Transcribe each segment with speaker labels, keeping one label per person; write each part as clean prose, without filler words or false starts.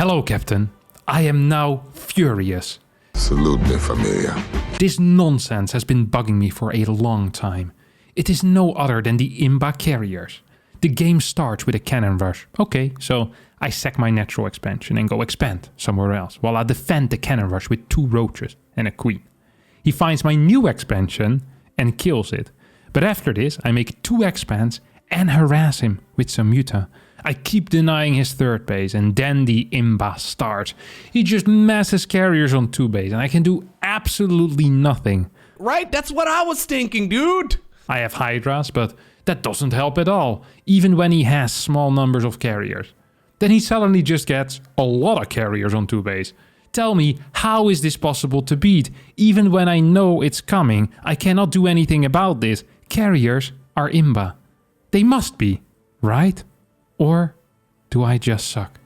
Speaker 1: Hello, Captain. I am now furious.
Speaker 2: Salute me, familia.
Speaker 1: This nonsense has been bugging me for a long time. It is no other than the IMBA carriers. The game starts with a cannon rush. Okay, so I sack my natural expansion and go expand somewhere else, while I defend the cannon rush with 2 roaches and a queen. He finds my new expansion and kills it. But after this, I make 2 expands and harass him with some Muta. I keep denying his 3rd base, and then the IMBA starts. He just masses carriers on 2 base, and I can do absolutely nothing.
Speaker 3: Right? That's what I was thinking, dude!
Speaker 1: I have hydras, but that doesn't help at all, even when he has small numbers of carriers. Then he suddenly just gets a lot of carriers on 2 base. Tell me, how is this possible to beat? Even when I know it's coming, I cannot do anything about this. Carriers are IMBA. They must be, right? Or do I just suck?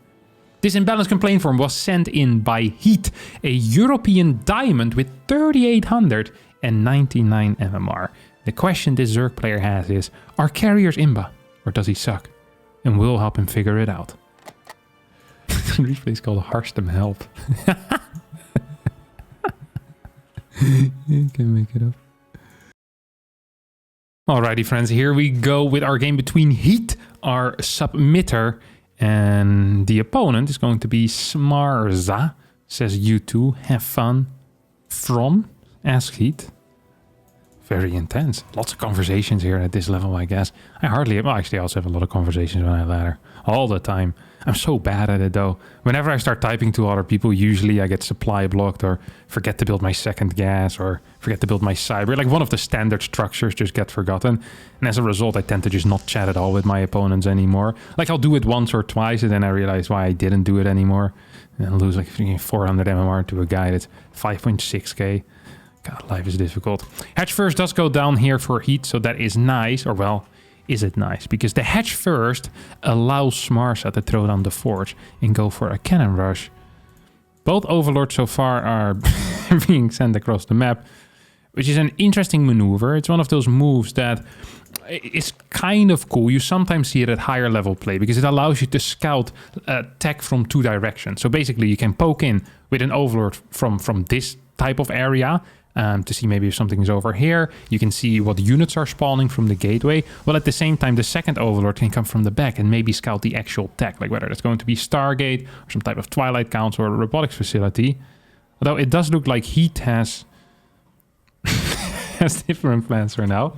Speaker 1: This imbalance complaint form was sent in by Heat, a European diamond with 3899 MMR. The question this Zerg player has is, are carriers IMBA or does he suck? And we'll help him figure it out. The replay is called Harstem Help. You can make it up. Alrighty, friends, here we go with our game between Heat, our submitter, and the opponent is going to be Smarza, says you two. Have fun. From Ask Heat. Very intense. Lots of conversations here at this level, I guess. I actually also have a lot of conversations when I ladder. All the time. I'm so bad at it, though. Whenever I start typing to other people, usually I get supply blocked or forget to build my second gas or forget to build my cyber. Like one of the standard structures just get forgotten. And as a result, I tend to just not chat at all with my opponents anymore. Like I'll do it once or twice and then I realize why I didn't do it anymore. And lose like 400 MMR to a guy that's 5.6k. God, life is difficult. Hatch first does go down here for Heat, so that is nice. Or well, is it nice? Because the hatch first allows Smarza to throw down the forge and go for a cannon rush. Both overlords so far are being sent across the map, which is an interesting maneuver. It's one of those moves that is kind of cool. You sometimes see it at higher level play because it allows you to scout tech from 2 directions. So basically you can poke in with an overlord from this type of area to see maybe if something is over here. You can see what units are spawning from the gateway. Well, at the same time, the second overlord can come from the back and maybe scout the actual tech, like whether it's going to be Stargate or some type of Twilight Council or a robotics facility. Although it does look like Heat has different plans for now.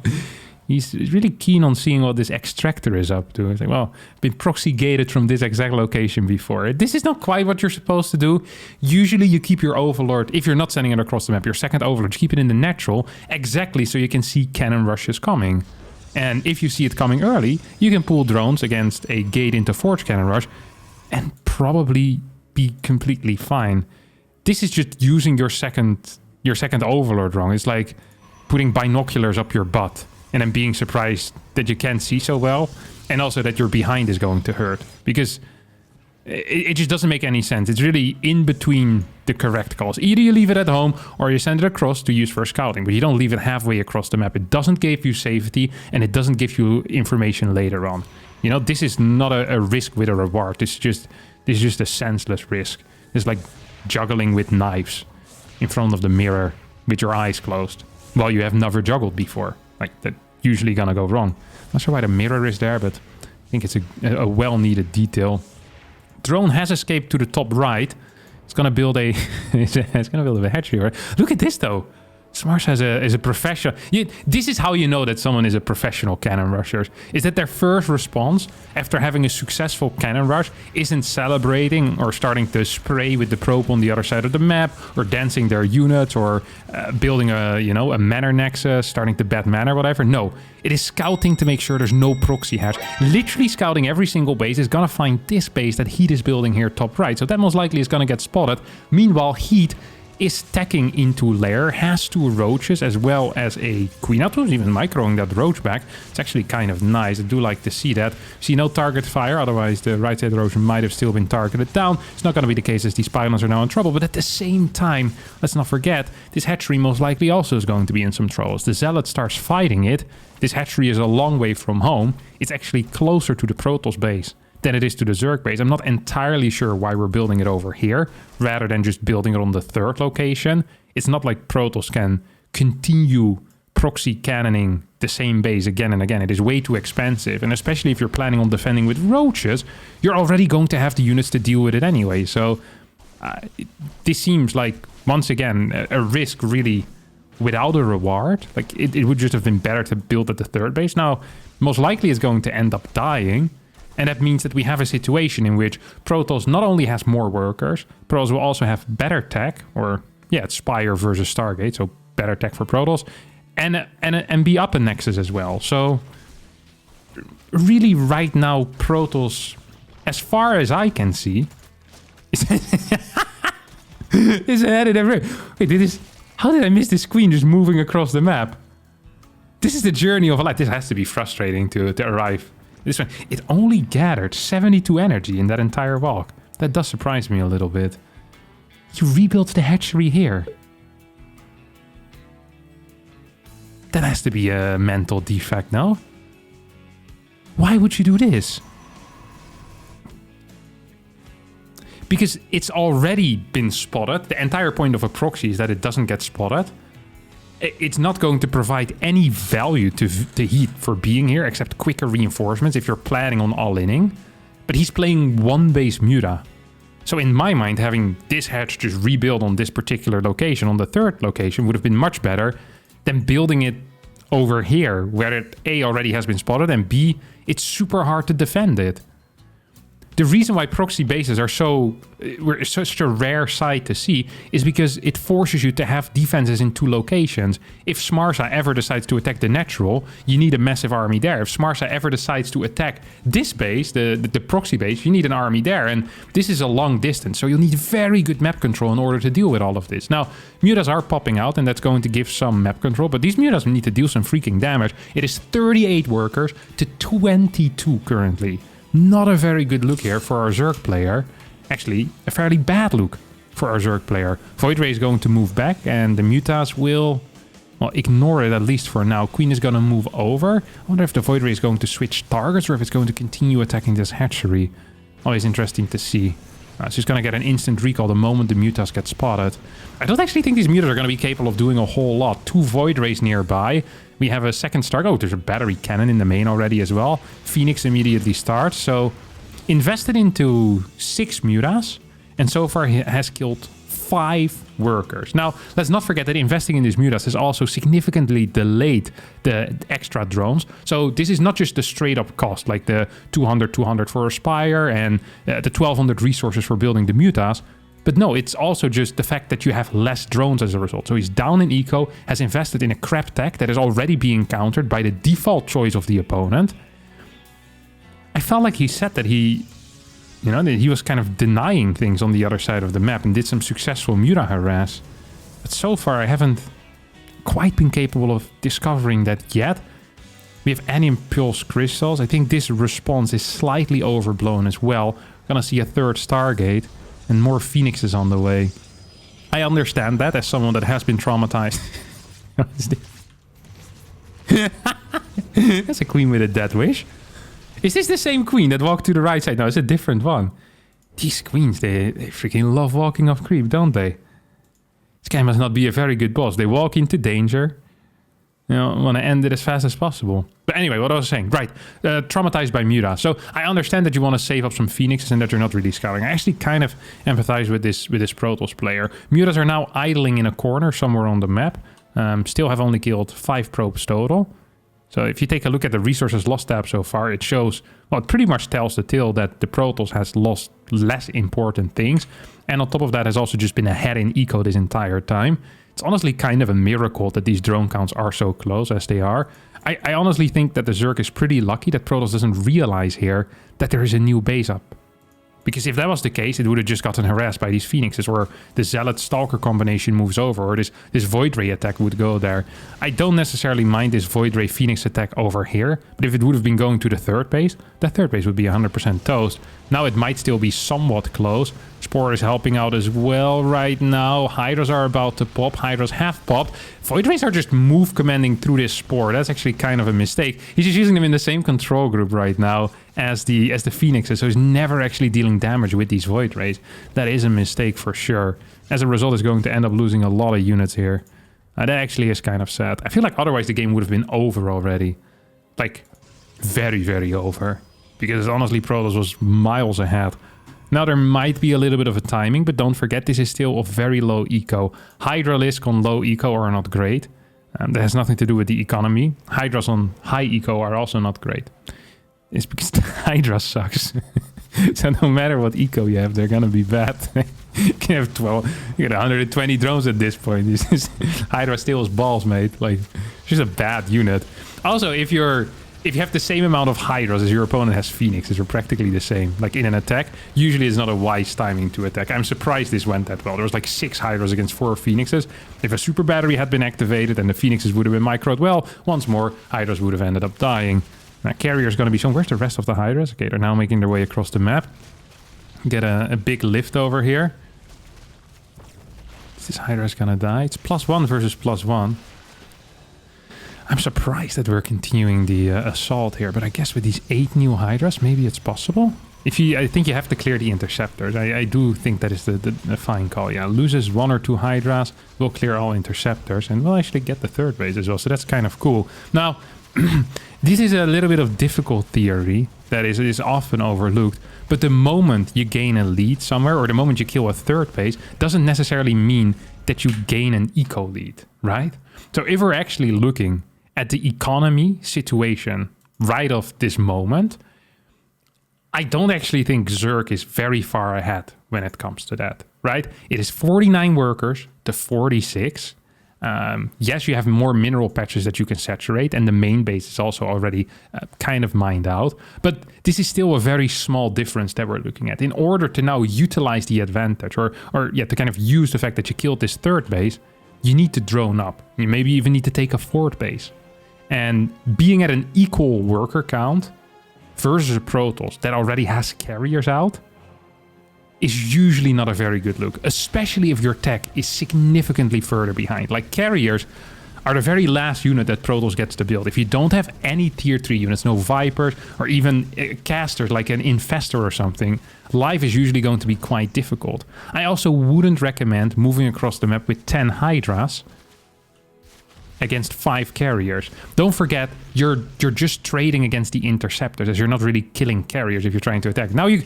Speaker 1: He's really keen on seeing what this extractor is up to. It's like, well, I've been proxy gated from this exact location before. This is not quite what you're supposed to do. Usually you keep your overlord, if you're not sending it across the map, your second overlord, you keep it in the natural, exactly so you can see cannon rushes coming. And if you see it coming early, you can pull drones against a gate into forge cannon rush and probably be completely fine. This is just using your second overlord wrong. It's like putting binoculars up your butt and then being surprised that you can't see so well, and also that your behind is going to hurt, because it just doesn't make any sense. It's really in between the correct calls. Either you leave it at home or you send it across to use for scouting, but you don't leave it halfway across the map. It doesn't give you safety, and it doesn't give you information later on. You know, this is not a risk with a reward. This is just a senseless risk. It's like juggling with knives in front of the mirror with your eyes closed while you have never juggled before. Like, that's usually gonna go wrong. Not sure why the mirror is there, but I think it's a well-needed detail. Drone has escaped to the top right. It's gonna build a hatchery. Right? Look at this though. Smarza is a professional. This is how you know that someone is a professional cannon rusher. Is that their first response after having a successful cannon rush isn't celebrating or starting to spray with the probe on the other side of the map, or dancing their units, or building a manor nexus, starting to bet manor, whatever. No, it is scouting to make sure there's no proxy hatch. Literally scouting every single base is gonna find this base that Heat is building here top right. So that most likely is gonna get spotted. Meanwhile, Heat is tacking into lair, has 2 roaches as well as a queen. Not even microing that roach back. It's actually kind of nice. I do like to see that. See no target fire, otherwise the right side roach might have still been targeted down. It's not going to be the case as these pylons are now in trouble, but at the same time, let's not forget, this hatchery most likely also is going to be in some trouble. As the Zealot starts fighting it, this hatchery is a long way from home. It's actually closer to the Protoss base than it is to the Zerg base. I'm not entirely sure why we're building it over here rather than just building it on the third location. It's not like Protoss can continue proxy cannoning the same base again and again. It is way too expensive, and especially if you're planning on defending with roaches, you're already going to have the units to deal with it anyway. So this seems like, once again, a risk really without a reward. Like, it would just have been better to build at the third base. Now, most likely it's going to end up dying, and that means that we have a situation in which Protoss not only has more workers, Protoss will also have better tech, or yeah, it's Spire versus Stargate, so better tech for Protoss, and be up in Nexus as well. So really right now Protoss, as far as I can see, is ahead in every... Wait, how did I miss this queen just moving across the map? This is the journey of a life. This has to be frustrating to arrive. This one, it only gathered 72 energy in that entire walk. That does surprise me a little bit. You rebuilt the hatchery here. That has to be a mental defect, no? Why would you do this? Because it's already been spotted. The entire point of a proxy is that it doesn't get spotted. It's not going to provide any value to Heat for being here, except quicker reinforcements if you're planning on all-inning. But he's playing one base Muta. So in my mind, having this hatch just rebuild on this particular location, on the third location, would have been much better than building it over here, where it A, already has been spotted, and B, it's super hard to defend it. The reason why proxy bases are such a rare sight to see is because it forces you to have defenses in two locations. If Smarsa ever decides to attack the natural, you need a massive army there. If Smarsa ever decides to attack this base, the proxy base, you need an army there. And this is a long distance, so you'll need very good map control in order to deal with all of this. Now, Mutas are popping out, and that's going to give some map control, but these Mutas need to deal some freaking damage. It is 38 workers to 22 currently. Not a very good look here for our Zerg player. Actually, a fairly bad look for our Zerg player. Void Ray is going to move back, and the Mutas will, well, ignore it at least for now. Queen is going to move over. I wonder if the Void Ray is going to switch targets or if it's going to continue attacking this hatchery. Always interesting to see. So he's going to get an instant recall the moment the Mutas get spotted. I don't actually think these Mutas are going to be capable of doing a whole lot. 2 Void Rays nearby. We have a second Stark. Oh, there's a battery cannon in the main already as well. Phoenix immediately starts. So invested into 6 Mutas. And so far he has killed 5 workers. Now, let's not forget that investing in these Mutas has also significantly delayed the extra drones. So this is not just the straight up cost, like the 200 for a Spire and the 1200 resources for building the Mutas. But no, it's also just the fact that you have less drones as a result. So he's down in eco, has invested in a crap tech that is already being countered by the default choice of the opponent. I felt like he said that he was kind of denying things on the other side of the map and did some successful Muta harass. But so far I haven't quite been capable of discovering that yet. We have Impulse crystals. I think this response is slightly overblown as well. We're gonna see a third Stargate. And more Phoenixes on the way. I understand that as someone that has been traumatized. What is this? That's a queen with a death wish. Is this the same queen that walked to the right side? No, it's a different one. These queens, they freaking love walking off creep, don't they? This guy must not be a very good boss. They walk into danger. You know, want to end it as fast as possible. But anyway, what I was saying. Right, traumatized by Muta. So I understand that you want to save up some Phoenixes and that you're not really scouting. I actually kind of empathize with this Protoss player. Mutas are now idling in a corner somewhere on the map. Still have only killed 5 probes total. So if you take a look at the resources lost tab so far, it shows, well, it pretty much tells the tale that the Protoss has lost less important things. And on top of that has also just been ahead in eco this entire time. It's honestly kind of a miracle that these drone counts are so close as they are. I honestly think that the Zerg is pretty lucky that Protoss doesn't realize here that there is a new base up. Because if that was the case, it would have just gotten harassed by these Phoenixes, or the Zealot Stalker combination moves over, or this Void Ray attack would go there. I don't necessarily mind this Void Ray Phoenix attack over here, but if it would have been going to the third base, that third base would be 100% toast. Now it might still be somewhat close. Spore is helping out as well right now. Hydras are about to pop. Hydras have popped. Void Rays are just move commanding through this Spore. That's actually kind of a mistake. He's just using them in the same control group right now. as the Phoenixes, so he's never actually dealing damage with these Void Rays. That is a mistake for sure. As a result, he's going to end up losing a lot of units here. That actually is kind of sad. I feel like otherwise the game would have been over already. Like, very, very over. Because honestly, Protoss was miles ahead. Now there might be a little bit of a timing, but don't forget this is still of very low eco. Hydralisk on low eco are not great. That has nothing to do with the economy. Hydras on high eco are also not great. It's because the Hydra sucks. So no matter what eco you have, they're gonna be bad. You can have 12, you get 120 drones at this point. Hydra steals balls, mate. Like, it's just a bad unit. Also, if you have the same amount of Hydras as your opponent has Phoenixes, you're practically the same. Like in an attack, usually it's not a wise timing to attack. I'm surprised this went that well. There was like 6 Hydras against 4 Phoenixes. If a super battery had been activated and the Phoenixes would have been microed, well, once more, Hydras would have ended up dying. Now, Carrier's going to be shown. Where's the rest of the Hydras? Okay, they're now making their way across the map. Get a big lift over here. This Hydra's going to die. It's +1 versus +1. I'm surprised that we're continuing the assault here, but I guess with these 8 new Hydras, maybe it's possible. I think you have to clear the interceptors. I do think that is the fine call. Yeah, loses 1 or 2 Hydras, will clear all interceptors, and we'll actually get the 3rd base as well. So that's kind of cool. Now, this is a little bit of difficult theory that is often overlooked. But the moment you gain a lead somewhere, or the moment you kill a 3rd base, doesn't necessarily mean that you gain an eco lead, right? So if we're actually looking at the economy situation right off this moment, I don't actually think Zerg is very far ahead when it comes to that, right? It is 49 workers to 46. Yes, you have more mineral patches that you can saturate, and the main base is also already kind of mined out. But this is still a very small difference that we're looking at. In order to now utilize the advantage, or to kind of use the fact that you killed this 3rd base, you need to drone up. You maybe even need to take a 4th base. And being at an equal worker count versus a Protoss that already has carriers out is usually not a very good look, especially if your tech is significantly further behind. Like, carriers are the very last unit that Protoss gets to build. If you don't have any tier 3 units, no Vipers, or even casters like an Infestor or something, life is usually going to be quite difficult. I also wouldn't recommend moving across the map with 10 Hydras against 5 carriers. Don't forget, you're just trading against the interceptors, as you're not really killing carriers if you're trying to attack. Now you...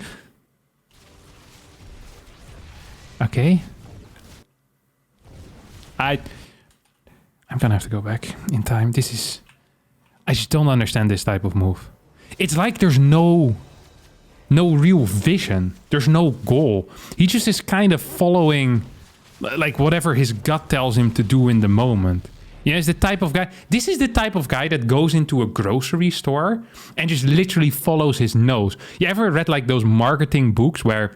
Speaker 1: Okay. I'm gonna have to go back in time. I just don't understand this type of move. It's like there's no real vision. There's no goal. He just is kind of following like whatever his gut tells him to do in the moment. You know, it's the type of guy... This is the type of guy that goes into a grocery store and just literally follows his nose. You ever read like those marketing books where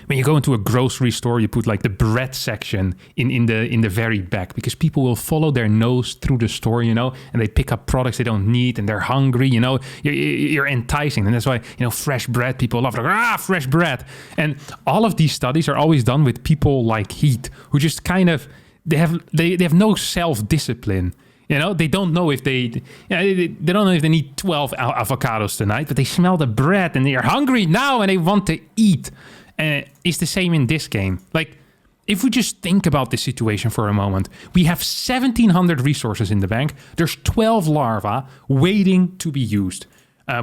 Speaker 1: when you go into a grocery store, you put like the bread section in the very back, because people will follow their nose through the store, you know, and they pick up products they don't need and they're hungry, you know, you're enticing. And that's why, you know, fresh bread, people love like, fresh bread. And all of these studies are always done with people like Heat, who just kind of, they have no self-discipline. You know, they don't know if they don't know if they need 12 avocados tonight, but they smell the bread and they're hungry now and they want to eat. It's the same in this game. Like, if we just think about this situation for a moment, we have 1,700 resources in the bank. There's 12 larvae waiting to be used.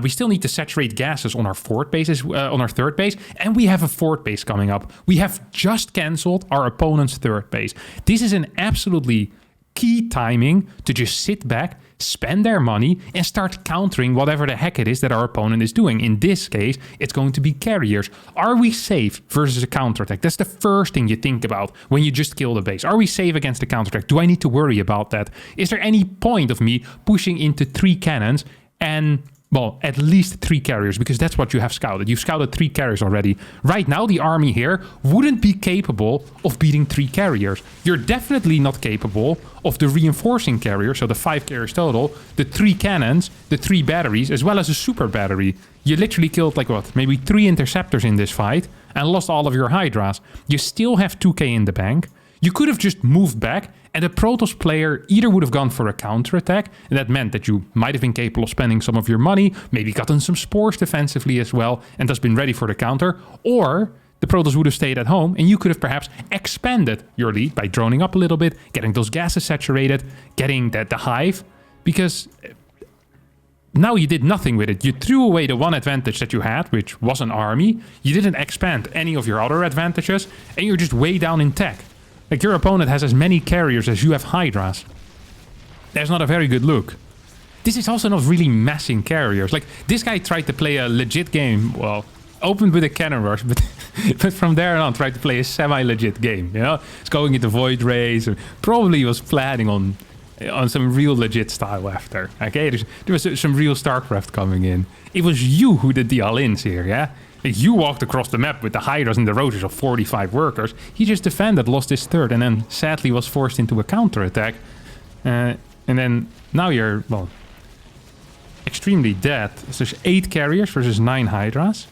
Speaker 1: We still need to saturate gases on our 4th base, on our 3rd base, and we have a 4th base coming up. We have just cancelled our opponent's 3rd base. This is an absolutely key timing to just sit back, spend their money, and start countering whatever the heck it is that our opponent is doing. In this case, it's going to be carriers. Are we safe versus a counterattack? That's the first thing you think about when you just kill the base. Are we safe against the counterattack? Do I need to worry about that? Is there any point of me pushing into 3 cannons and... well, at least 3 carriers, because that's what you have scouted. You've scouted 3 carriers already. Right now, the army here wouldn't be capable of beating 3 carriers. You're definitely not capable of the reinforcing carrier, so the 5 carriers total, the 3 cannons, the 3 batteries, as well as a super battery. You literally killed, like what, maybe 3 interceptors in this fight and lost all of your Hydras. You still have 2k in the bank. You could have just moved back, and the Protoss player either would have gone for a counterattack, and that meant that you might have been capable of spending some of your money, maybe gotten some spores defensively as well, and thus been ready for the counter, or the Protoss would have stayed at home, and you could have perhaps expanded your lead by droning up a little bit, getting those gases saturated, getting the hive, because now you did nothing with it. You threw away the one advantage that you had, which was an army. You didn't expand any of your other advantages, and you're just way down in tech. Like, your opponent has as many carriers as you have hydras. That's not a very good look. This is also not really massing carriers. Like, this guy tried to play a legit game. Well, opened with a cannon rush, but from there on tried to play a semi-legit game, you know? It's going into Void Rays, and probably was planning on some real legit style after. Okay, there was some real StarCraft coming in. It was you who did the all-ins here, yeah? Like, you walked across the map with the hydras and the rotors of 45 workers. He just defended, lost his third, and then sadly was forced into a counterattack. And then now you're, well, extremely dead. So there's 8 carriers versus 9 hydras.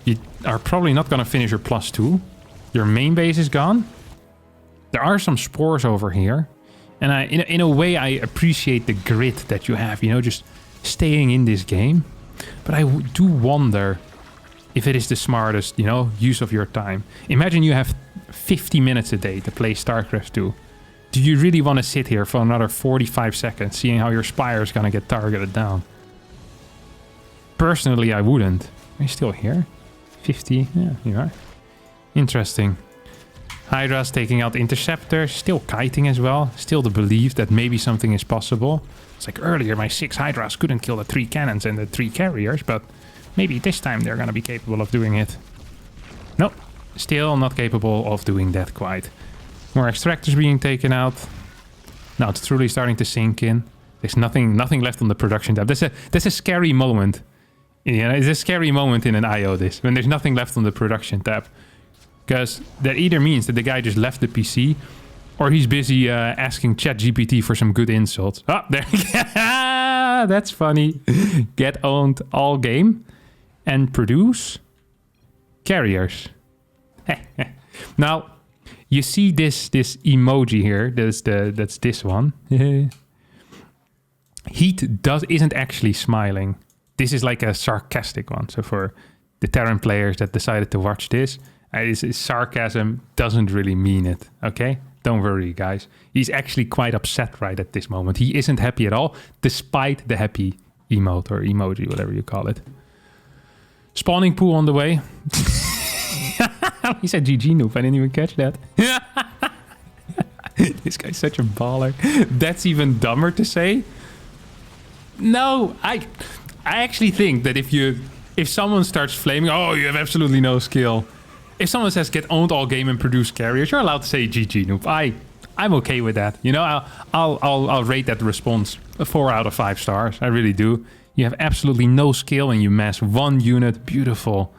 Speaker 1: You are probably not going to finish your +2. Your main base is gone. There are some spores over here. And in a way, I appreciate the grit that you have, you know, just staying in this game. But I do wonder if it is the smartest, you know, use of your time. Imagine you have 50 minutes a day to play StarCraft 2. Do you really want to sit here for another 45 seconds, seeing how your spire is going to get targeted down? Personally, I wouldn't. Are you still here? 50? Yeah, you are. Interesting. Hydra's taking out Interceptor, still kiting as well. Still the belief that maybe something is possible. It's like earlier my 6 Hydras couldn't kill the 3 cannons and the 3 carriers, but maybe this time they're gonna be capable of doing it. Nope, still not capable of doing that quite. More extractors being taken out. Now it's truly starting to sink in. There's nothing left on the production tab. That's a scary moment. You know, it's a scary moment in an IODIS when there's nothing left on the production tab. Because that either means that the guy just left the PC, or he's busy asking ChatGPT for some good insults. Oh, there. That's funny. Get owned all game and produce carriers. Now, you see this emoji here. That's this one. Heat isn't actually smiling. This is like a sarcastic one. So for the Terran players that decided to watch this, sarcasm doesn't really mean it, okay? Don't worry, guys. He's actually quite upset right at this moment. He isn't happy at all, despite the happy emote or emoji, whatever you call it. Spawning pool on the way. He said GG noob. I didn't even catch that. This guy's such a baller. That's even dumber to say. No, I actually think that if someone starts flaming, oh, you have absolutely no skill. If someone says get owned all game and produce carriers, you're allowed to say GG noob. I'm okay with that. You know, I'll rate that response a 4 out of 5 stars. I really do. You have absolutely no skill and you mass 1 unit. Beautiful.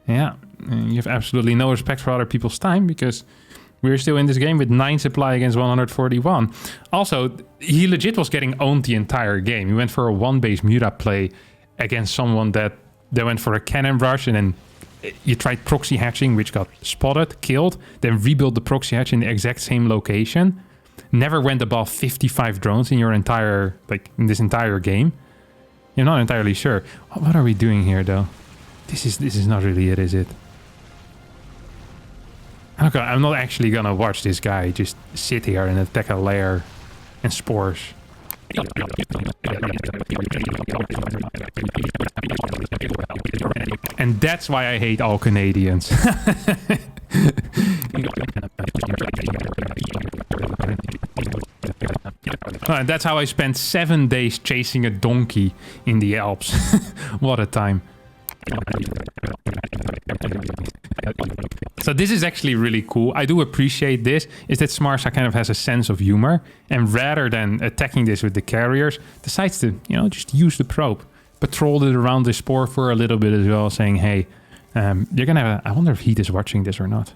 Speaker 1: Yeah, and you have absolutely no respect for other people's time because we're still in this game with 9 supply against 141. Also, he legit was getting owned the entire game. He went for a 1-base Muta play against someone that went for a cannon rush, and then you tried proxy hatching, which got spotted, killed, then rebuild the proxy hatch in the exact same location. Never went above 55 drones in your entire, in this entire game. You're not entirely sure. What are we doing here, though? This is not really it, is it? Okay, I'm not actually gonna watch this guy just sit here and attack a lair and spores. And that's why I hate all Canadians. And that's how I spent 7 days chasing a donkey in the Alps. What a time. So this is actually really cool. I do appreciate this, is that Smarsa kind of has a sense of humor, and rather than attacking this with the carriers, decides to, just use the probe. Patrolled it around the spore for a little bit as well, saying, hey, you're gonna have I wonder if Heat is watching this or not.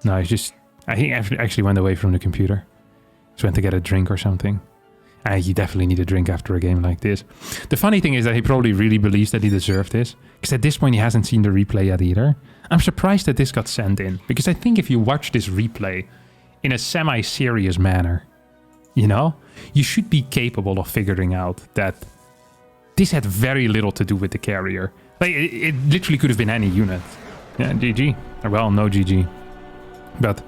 Speaker 1: No, he's just, I think actually went away from the computer. Just went to get a drink or something. You definitely need a drink after a game like this. The funny thing is that he probably really believes that he deserved this, because at this point he hasn't seen the replay yet either. I'm surprised that this got sent in, because I think if you watch this replay in a semi-serious manner, you know, you should be capable of figuring out that this had very little to do with the carrier. Like, it literally could have been any unit. Yeah, GG. Well, no GG. But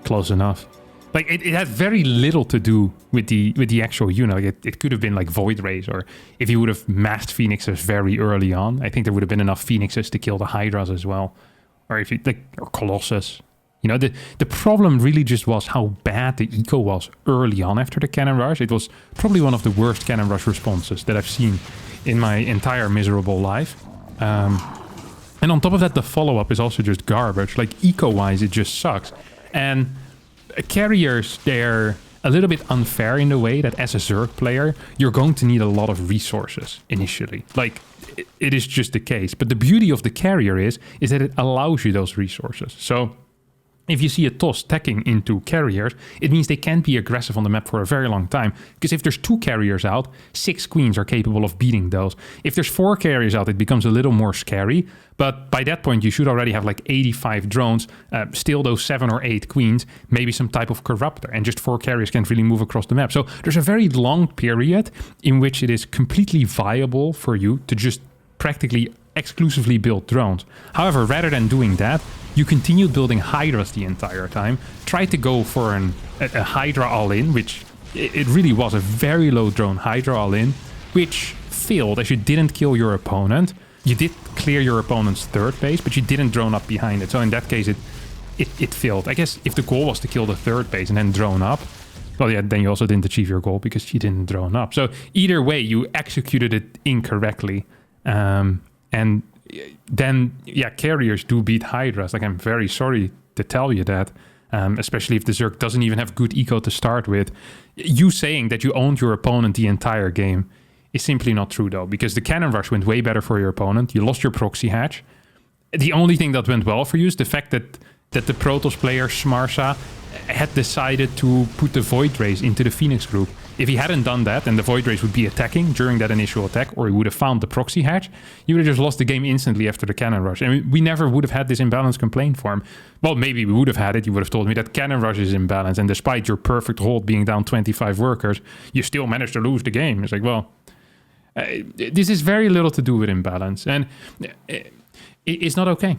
Speaker 1: close enough. Like, it had very little to do with the actual unit. Like, it could have been like Void Rays, or if you would have massed Phoenixes very early on, I think there would have been enough Phoenixes to kill the Hydras as well. Or if you or Colossus. You know, the problem really just was how bad the eco was early on after the cannon rush. It was probably one of the worst cannon rush responses that I've seen in my entire miserable life. And on top of that, the follow-up is also just garbage. Like, eco-wise, it just sucks. And carriers, they're a little bit unfair in the way that as a Zerg player, you're going to need a lot of resources initially. Like, it is just the case. But the beauty of the carrier is that it allows you those resources. So if you see a TOS stacking into carriers, it means they can't be aggressive on the map for a very long time. Because if there's 2 carriers out, 6 queens are capable of beating those. If there's 4 carriers out, it becomes a little more scary. But by that point, you should already have like 85 drones, still those 7 or 8 queens, maybe some type of corruptor, and just 4 carriers can't really move across the map. So there's a very long period in which it is completely viable for you to just practically exclusively build drones. However, rather than doing that, you continued building Hydras the entire time, tried to go for a Hydra all-in, which it really was a very low drone Hydra all-in, which failed as you didn't kill your opponent. You did clear your opponent's third base, but you didn't drone up behind it. So in that case, it failed. I guess if the goal was to kill the third base and then drone up, well, yeah, then you also didn't achieve your goal because you didn't drone up. So either way, you executed it incorrectly. And then, yeah, carriers do beat Hydras. Like, I'm very sorry to tell you that, especially if the Zerg doesn't even have good eco to start with. You saying that you owned your opponent the entire game is simply not true, though, because the cannon rush went way better for your opponent. You lost your proxy hatch. The only thing that went well for you is the fact that the Protoss player, Smarsa, had decided to put the Void Rays into the Phoenix group. If he hadn't done that, and the Void Rays would be attacking during that initial attack, or he would have found the proxy hatch, you would have just lost the game instantly after the cannon rush. And we never would have had this imbalance complaint for him. Well, maybe we would have had it. You would have told me that cannon rush is imbalanced, and despite your perfect hold being down 25 workers, you still managed to lose the game. It's like, well, this is very little to do with imbalance, and it's not okay.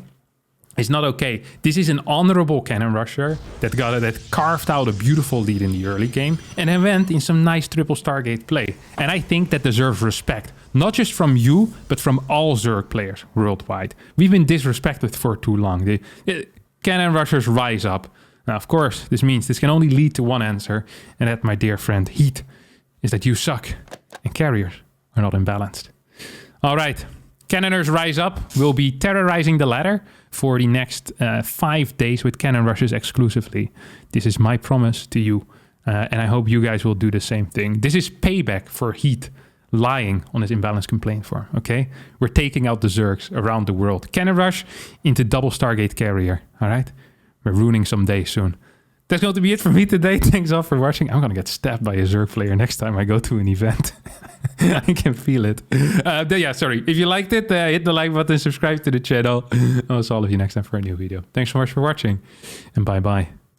Speaker 1: It's not okay. This is an honorable cannon rusher that carved out a beautiful lead in the early game and then went in some nice triple Stargate play. And I think that deserves respect, not just from you, but from all Zerg players worldwide. We've been disrespected for too long. The cannon rushers rise up. Now, of course, this means this can only lead to one answer, and that, my dear friend Heat, is that you suck and carriers are not imbalanced. All right. Cannoners Rise Up will be terrorizing the ladder for the next 5 days with cannon rushes exclusively. This is my promise to you, and I hope you guys will do the same thing. This is payback for Heat lying on his imbalance complaint form, okay? We're taking out the Zergs around the world. Cannon rush into double Stargate carrier, all right? We're ruining some days soon. That's going to be it for me today. Thanks all for watching. I'm going to get stabbed by a Zerg player next time I go to an event. I can feel it. Yeah, sorry. If you liked it, hit the like button, subscribe to the channel. I'll see all of you next time for a new video. Thanks so much for watching, and bye-bye.